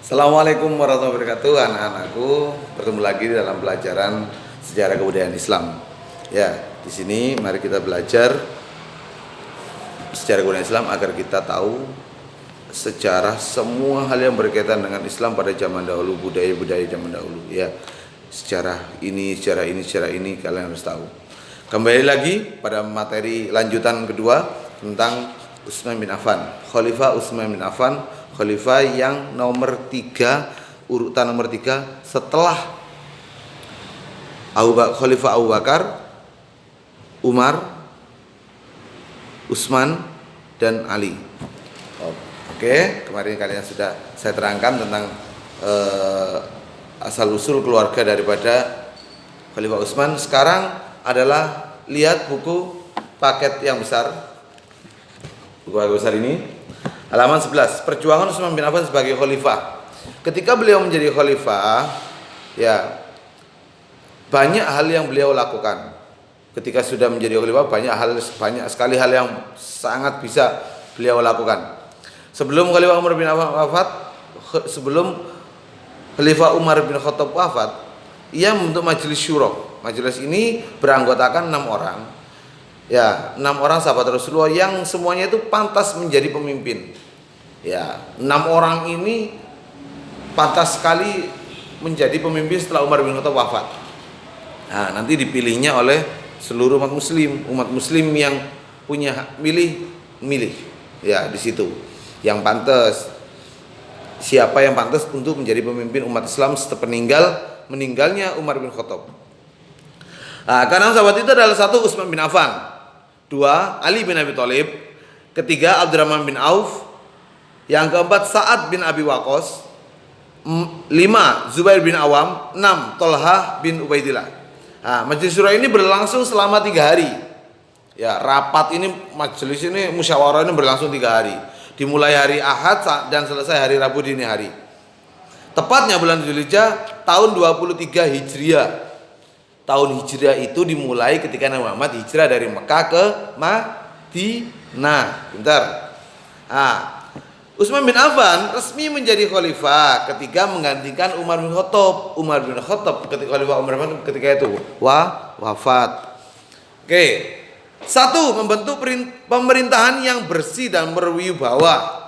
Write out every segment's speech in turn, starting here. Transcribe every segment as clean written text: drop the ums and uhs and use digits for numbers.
Assalamualaikum warahmatullahi wabarakatuh, anak-anakku. Bertemu lagi dalam pelajaran sejarah kebudayaan Islam. Ya, di sini mari kita belajar sejarah kebudayaan Islam agar kita tahu sejarah semua hal yang berkaitan dengan Islam pada zaman dahulu, budaya-budaya zaman dahulu. Ya, sejarah ini kalian harus tahu. Kembali lagi pada materi lanjutan kedua tentang Utsman bin Affan, Khalifah Utsman bin Affan, Khalifah yang nomor 3, urutan nomor 3 setelah Khalifah Abu Bakar, Umar, Utsman, dan Ali. Oke, kemarin kalian sudah saya terangkan tentang asal usul keluarga daripada Khalifah Utsman. Sekarang adalah lihat buku paket yang besar. Buku besar ini halaman 11, perjuangan Utsman bin Affan sebagai khalifah. Ketika beliau menjadi khalifah, ya banyak hal yang beliau lakukan. Ketika sudah menjadi khalifah, banyak sekali hal yang sangat bisa beliau lakukan. Sebelum Khalifah Umar bin Affan wafat, sebelum Khalifah Umar bin Khattab wafat, ia membentuk majelis syuro. Majelis ini beranggotakan 6 orang. Ya, 6 orang sahabat Rasulullah yang semuanya itu pantas menjadi pemimpin. Ya, 6 orang ini pantas sekali menjadi pemimpin setelah Umar bin Khattab wafat. Nah, nanti dipilihnya oleh seluruh umat muslim yang punya hak milih. Ya, di situ yang pantas. Siapa yang pantas untuk menjadi pemimpin umat Islam setelah meninggalnya Umar bin Khattab. Nah, karena sahabat itu adalah 1 Utsman bin Affan, 2 Ali bin Abi Thalib, 3 Abdurrahman bin Auf, yang keempat Sa'ad bin Abi Waqqas, 5 Zubair bin Awam, 6 Thalhah bin Ubaidillah. Nah, majelis syuro ini berlangsung selama 3 hari. Ya, rapat ini, majelis ini, musyawarah ini berlangsung 3 hari. Dimulai hari Ahad dan selesai hari Rabu dini hari. Tepatnya bulan Dzulhijjah tahun 23 Hijriah. Tahun Hijriah itu dimulai ketika Nabi Muhammad hijrah dari Mekah ke Madinah. Bentar. Nah, Utsman bin Affan resmi menjadi khalifah ketika menggantikan Umar bin Khattab. Umar bin Khattab ketika Khalifah Umar bin Khattab ketika itu wafat. Oke. 1. Membentuk pemerintahan yang bersih dan berwibawa.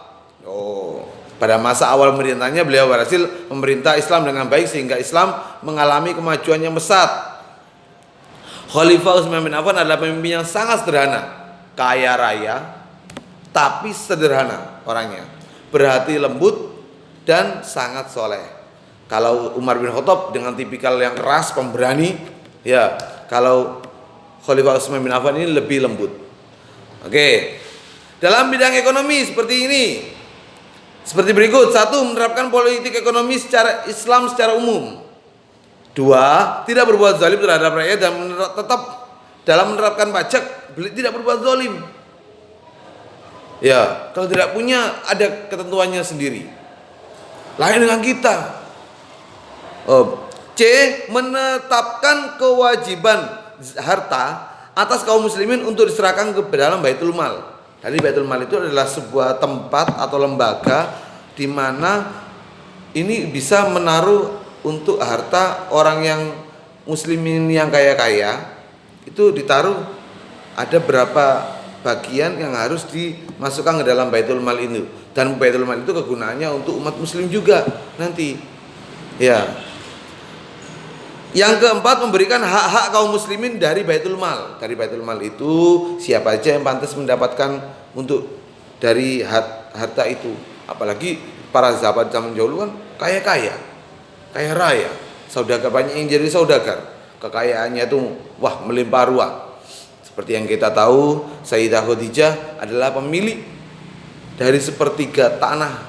Pada masa awal pemerintahnya beliau berhasil memerintah Islam dengan baik sehingga Islam mengalami kemajuan yang pesat. Khalifah Utsman bin Affan adalah pemimpin yang sangat sederhana, kaya raya, tapi sederhana orangnya, berhati lembut dan sangat soleh. Kalau Umar bin Khattab dengan tipikal yang keras, pemberani, ya. Kalau Khalifah Utsman bin Affan ini lebih lembut. Oke. Dalam bidang ekonomi seperti ini, seperti berikut. 1. Menerapkan politik ekonomi secara Islam secara umum. 2. Tidak berbuat zalim terhadap rakyat dan tetap dalam menerapkan pajak tidak berbuat zalim. Ya, kalau tidak punya ada ketentuannya sendiri. Lain dengan kita. C. Menetapkan kewajiban harta atas kaum muslimin untuk diserahkan ke dalam Baitul Mal. Jadi Baitul Mal itu adalah sebuah tempat atau lembaga di mana ini bisa menaruh untuk harta orang yang muslimin yang kaya-kaya, itu ditaruh, ada berapa bagian yang harus dimasukkan ke dalam Baitul Mal itu. Dan Baitul Mal itu kegunaannya untuk umat muslim juga nanti. Ya. Yang keempat, memberikan hak-hak kaum muslimin dari Baitul Mal. Dari Baitul Mal itu siapa aja yang pantas mendapatkan untuk dari harta itu. Apalagi para sahabat zaman dahulu kan kaya raya, saudagar, banyak yang jadi saudagar, kekayaannya itu melimpah ruah. Seperti yang kita tahu, Sayyidah Khadijah adalah pemilik dari sepertiga tanah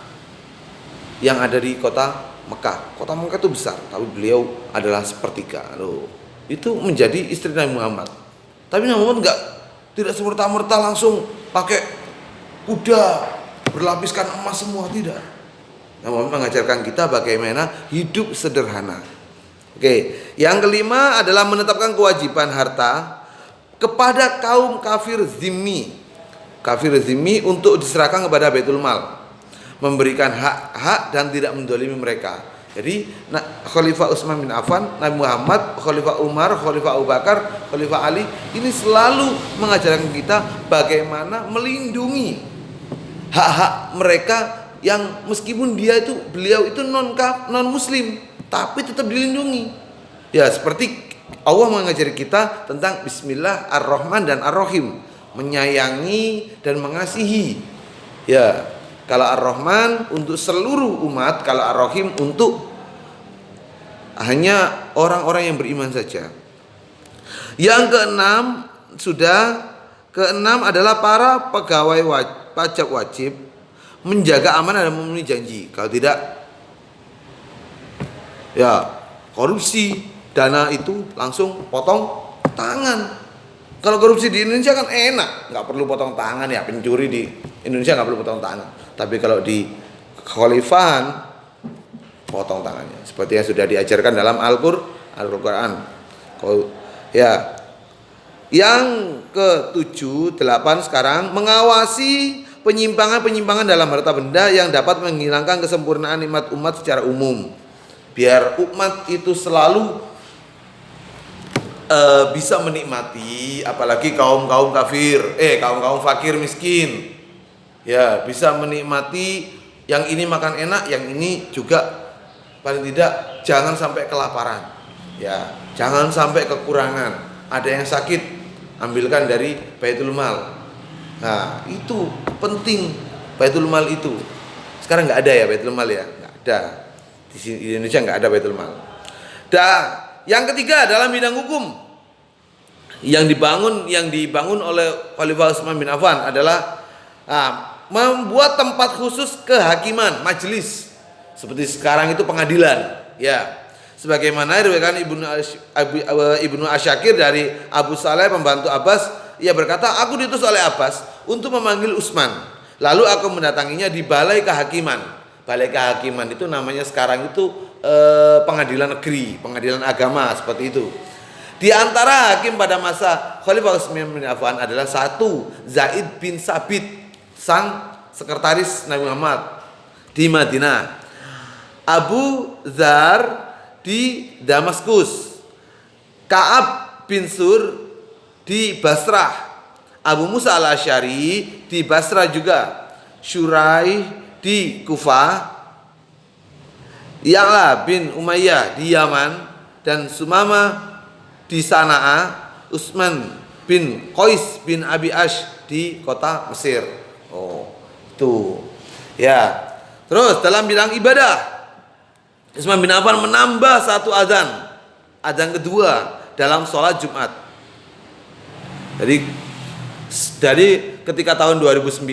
yang ada di kota Mekah. Kota Mekah itu besar, tapi beliau adalah sepertiga. Itu menjadi istri Nabi Muhammad. Tapi Nabi Muhammad tidak semerta-merta langsung pakai kuda berlapiskan emas semua, tidak. Nabi Muhammad mengajarkan kita bagaimana hidup sederhana. Oke, yang kelima adalah menetapkan kewajiban harta kepada kaum kafir zimmi untuk diserahkan kepada Baitul Mal. memberikan hak-hak dan tidak mendolimi mereka. Jadi Khalifah Utsman bin Affan, Nabi Muhammad, Khalifah Umar, Khalifah Abu Bakar, Khalifah Ali ini selalu mengajarkan kita bagaimana melindungi hak-hak mereka yang meskipun beliau itu non muslim tapi tetap dilindungi. Ya, seperti Allah mengajari kita tentang Bismillah Ar-Rahman dan Ar-Rahim, menyayangi dan mengasihi. Ya, kalau Ar-Rahman untuk seluruh umat, kalau Ar-Rahim untuk hanya orang-orang yang beriman saja. Yang keenam adalah para pegawai pajak wajib menjaga amanah dan memenuhi janji. Kalau tidak, ya korupsi, dana itu langsung potong tangan. Kalau korupsi di Indonesia kan enak, nggak perlu potong tangan ya, pencuri di Indonesia nggak perlu potong tangan. Tapi kalau di kekhalifahan potong tangannya, seperti yang sudah diajarkan dalam Al-Quran. Ya, yang ke-7, 8 sekarang mengawasi penyimpangan dalam harta benda yang dapat menghilangkan kesempurnaan nikmat umat secara umum. Biar umat itu selalu bisa menikmati, apalagi kaum kafir, kaum fakir miskin, ya bisa menikmati yang ini makan enak, yang ini juga paling tidak jangan sampai kelaparan, ya jangan sampai kekurangan. Ada yang sakit, ambilkan dari Baitul Mal. Nah itu penting, Baitul Mal itu. Sekarang nggak ada ya Baitul Mal ya, nggak ada di Indonesia, nggak ada Baitul Mal. Yang ketiga dalam bidang hukum yang dibangun oleh Khalifah Utsman bin Affan adalah membuat tempat khusus kehakiman, majelis. Seperti sekarang itu pengadilan, ya. Sebagaimana diriwayatkan Ibnu Asyakir dari Abu Saleh pembantu Abbas, ia berkata, aku diutus oleh Abbas untuk memanggil Utsman. Lalu aku mendatanginya di balai kehakiman. Balai kehakiman itu namanya sekarang itu pengadilan negeri, pengadilan agama, seperti itu. Di antara hakim pada masa Khalifah Utsman bin Affan adalah satu Zaid bin Sabit, sang sekretaris Nabi Muhammad di Madinah, Abu Dzar di Damaskus, Ka'ab bin Sur di Basrah, Abu Musa al-Asy'ari di Basrah juga, Syurai di Kufah, Ya'la bin Umayyah di Yaman, dan Sumama di Sana'a, Utsman bin Qais bin Abi Ash di kota Mesir. Oh, itu. Ya. Terus dalam bidang ibadah, Utsman bin Affan menambah satu azan kedua dalam sholat Jumat. Jadi ketika tahun 2009,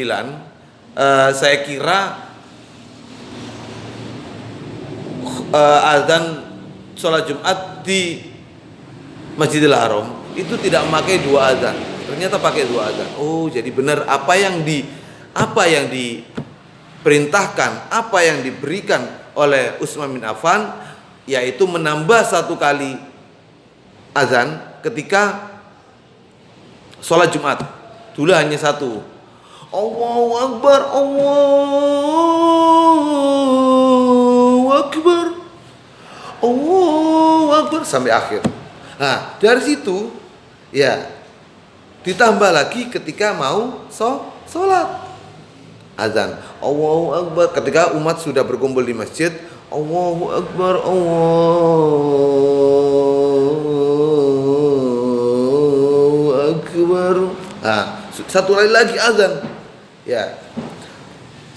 saya kira azan sholat Jumat di Masjidil Haram itu tidak memakai dua azan, ternyata pakai dua azan. Oh, jadi benar apa yang diperintahkan, apa yang diberikan oleh Utsman bin Affan, yaitu menambah satu kali azan ketika sholat Jumat. Dulu hanya satu, Allahu Akbar, Allahu Akbar, Allahu Akbar sampai akhir. Nah, dari situ ya ditambah lagi ketika mau sholat azan, Allahu Akbar. Ketika umat sudah berkumpul di masjid, Allahu Akbar, Allahu Akbar. Nah, satu kali lagi azan.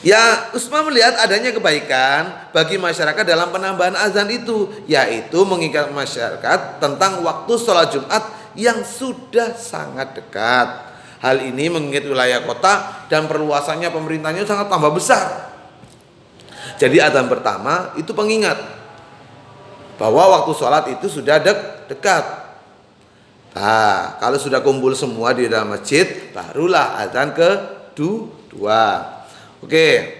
Ya, Utsman melihat adanya kebaikan bagi masyarakat dalam penambahan azan itu, yaitu mengingat masyarakat tentang waktu sholat Jumat yang sudah sangat dekat. Hal ini mengingat wilayah kota dan perluasannya pemerintahnya sangat tambah besar. Jadi azan pertama itu pengingat bahwa waktu sholat itu sudah dekat. Nah, kalau sudah kumpul semua di dalam masjid, barulah azan kedua. Oke.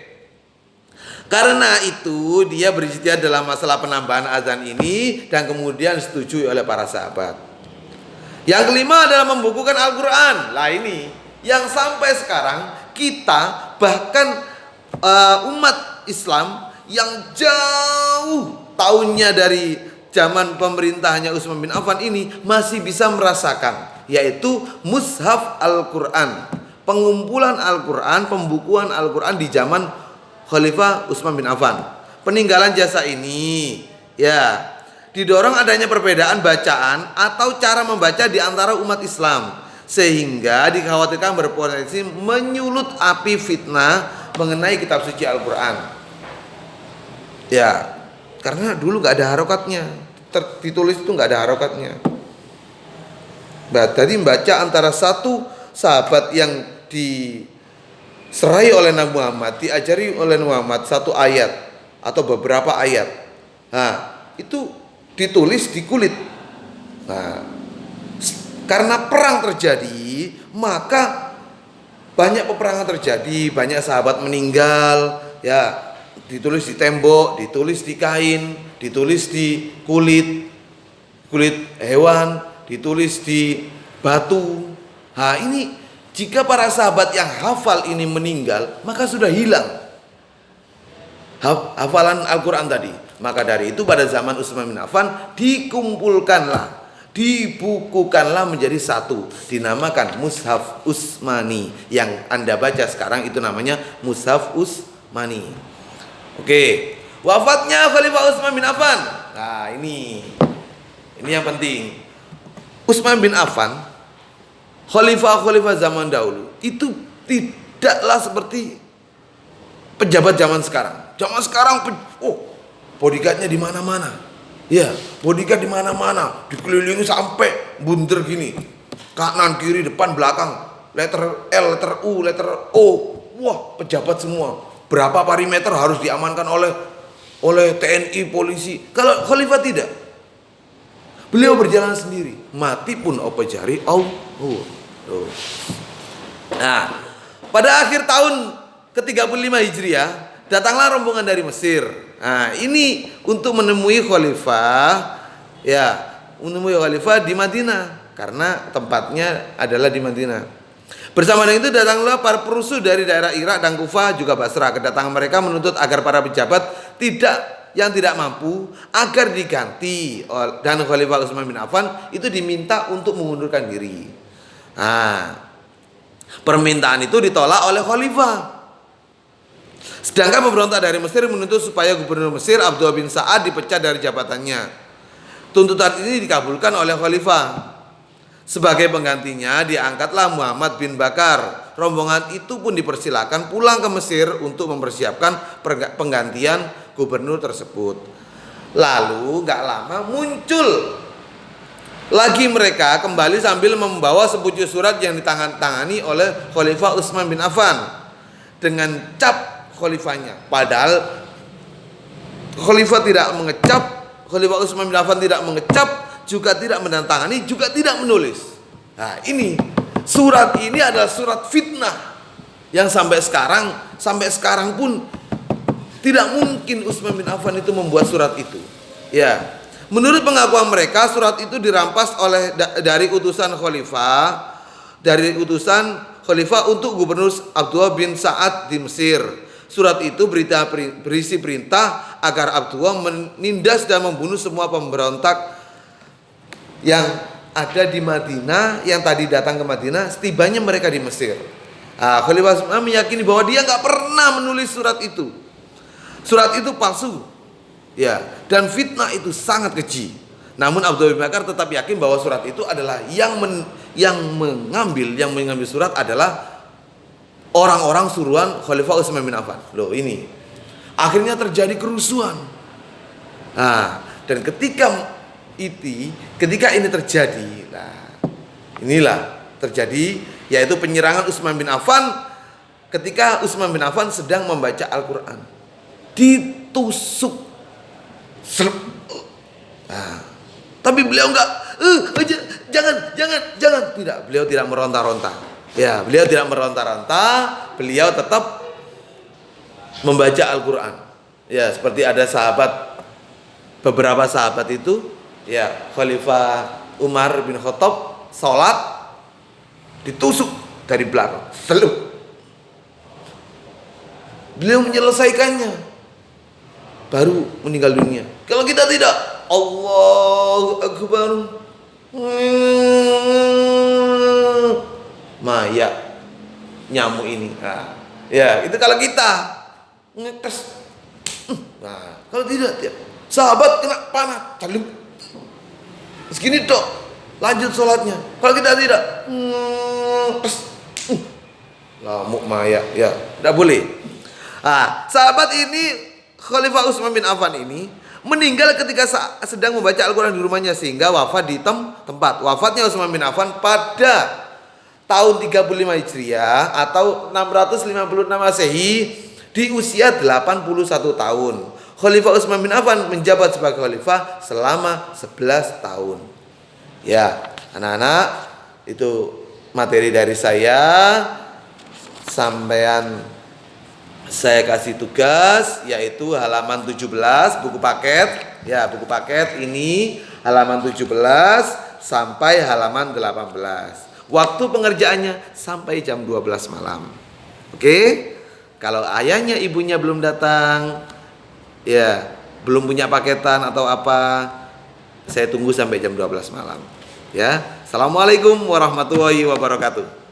Karena itu dia berijtihad dalam masalah penambahan azan ini dan kemudian disetujui oleh para sahabat. Yang kelima adalah membukukan Al-Quran. Lah ini yang sampai sekarang kita bahkan umat Islam yang jauh tahunnya dari zaman pemerintahnya Utsman bin Affan ini masih bisa merasakan, yaitu mushaf Al-Quran, pengumpulan Al-Quran, pembukuan Al-Quran di zaman Khalifah Utsman bin Affan. Peninggalan jasa ini ya didorong adanya perbedaan bacaan atau cara membaca di antara umat Islam, sehingga dikhawatirkan berpotensi menyulut api fitnah mengenai kitab suci Al-Quran. Ya, karena dulu nggak ada harokatnya, ditulis itu nggak ada harokatnya. Tadi membaca antara satu sahabat yang diserai oleh Nabi Muhammad, diajari oleh Muhammad satu ayat atau beberapa ayat. Nah, itu ditulis di kulit. Nah, karena perang terjadi, maka banyak peperangan terjadi, banyak sahabat meninggal, ya. Ditulis di tembok, ditulis di kain, ditulis di kulit hewan, ditulis di batu. Nah, ini jika para sahabat yang hafal ini meninggal, maka sudah hilang hafalan Al-Quran tadi. Maka dari itu pada zaman Utsman bin Affan dikumpulkanlah, dibukukanlah menjadi satu, dinamakan Mushaf Utsmani. Yang Anda baca sekarang itu namanya Mushaf Utsmani. Oke, wafatnya Khalifah Utsman bin Affan. Nah, ini yang penting. Utsman bin Affan, khalifah zaman dahulu itu tidaklah seperti pejabat zaman sekarang. Zaman sekarang bodyguardnya di mana-mana. Ya, bodyguard di mana-mana, dikelilingi sampai bunder gini. Kanan, kiri, depan, belakang, letter L, letter U, letter O. Wah, pejabat semua. Berapa perimeter harus diamankan oleh TNI, polisi. Kalau khalifah tidak, beliau berjalan sendiri, mati pun opo jari Allah. Nah, pada akhir tahun ke-35 Hijriah datanglah rombongan dari Mesir. Nah, ini untuk menemui khalifah, ya, menemui khalifah di Madinah karena tempatnya adalah di Madinah. Bersama dengan itu datanglah para perusuh dari daerah Irak dan Kufah juga Basrah. Kedatangan mereka menuntut agar para pejabat yang tidak mampu agar diganti, dan Khalifah Utsman bin Affan itu diminta untuk mengundurkan diri. Nah, permintaan itu ditolak oleh khalifah. Sedangkan pemberontak dari Mesir menuntut supaya gubernur Mesir Abdullah bin Sa'ad dipecat dari jabatannya. Tuntutan ini dikabulkan oleh khalifah. Sebagai penggantinya diangkatlah Muhammad bin Bakar. Rombongan itu pun dipersilakan pulang ke Mesir untuk mempersiapkan penggantian gubernur tersebut. Lalu gak lama muncul lagi mereka kembali sambil membawa sepucuk surat yang ditangani oleh Khalifah Utsman bin Affan dengan cap khalifahnya. Padahal khalifah tidak mengecap, Khalifah Utsman bin Affan tidak mengecap, juga tidak menandatangani, juga tidak menulis. Nah, ini surat ini adalah surat fitnah yang sampai sekarang pun tidak mungkin Utsman bin Affan itu membuat surat itu. Ya, menurut pengakuan mereka surat itu dirampas dari utusan khalifah untuk gubernur Abdullah bin Sa'ad di Mesir. Surat itu berisi perintah agar Abdullah menindas dan membunuh semua pemberontak yang ada di Madinah, yang tadi datang ke Madinah, setibanya mereka di Mesir. Khalifah meyakini bahwa dia nggak pernah menulis surat itu. Surat itu palsu, ya, dan fitnah itu sangat keji. Namun Abdullah bin Bakar tetap yakin bahwa surat itu adalah yang mengambil surat adalah orang-orang suruhan Khalifah Utsman bin Affan. Loh, ini akhirnya terjadi kerusuhan. Nah, dan ketika ini terjadi, nah inilah terjadi, yaitu penyerangan Utsman bin Affan ketika Utsman bin Affan sedang membaca Al-Quran, ditusuk. Nah, tapi beliau enggak, jangan, tidak, beliau tidak meronta-ronta. Ya, beliau tidak meronta-ronta, beliau tetap membaca Al-Quran. Ya, seperti ada beberapa sahabat itu. Ya, Khalifah Umar bin Khattab sholat ditusuk dari belakang. beliau menyelesaikannya, baru meninggal dunia. Kalau kita tidak, Allahu Akbar, maya nyamuk ini. Nah, ya itu kalau kita ngetes. Nah, kalau tidak, sahabat kena panah, calim. Segini dok, lanjut sholatnya. Kalau kita tidak, lamuk maya, ya, tidak boleh. Nah, sahabat ini, Khalifah Utsman bin Affan ini meninggal ketika sedang membaca Al-Quran di rumahnya, sehingga wafat di tempat. Wafatnya Utsman bin Affan pada tahun 35 Hijriah atau 656 Masehi di usia 81 tahun. Khalifah Utsman bin Affan menjabat sebagai khalifah selama 11 tahun. Ya, anak-anak, itu materi dari saya. Sampean saya kasih tugas, yaitu halaman 17 buku paket. Ya, buku paket ini halaman 17 sampai halaman 18. Waktu pengerjaannya sampai jam 12 malam. Oke? Kalau ayahnya ibunya belum datang, ya, belum punya paketan atau apa, saya tunggu sampai jam 12 malam. Ya. Assalamualaikum warahmatullahi wabarakatuh.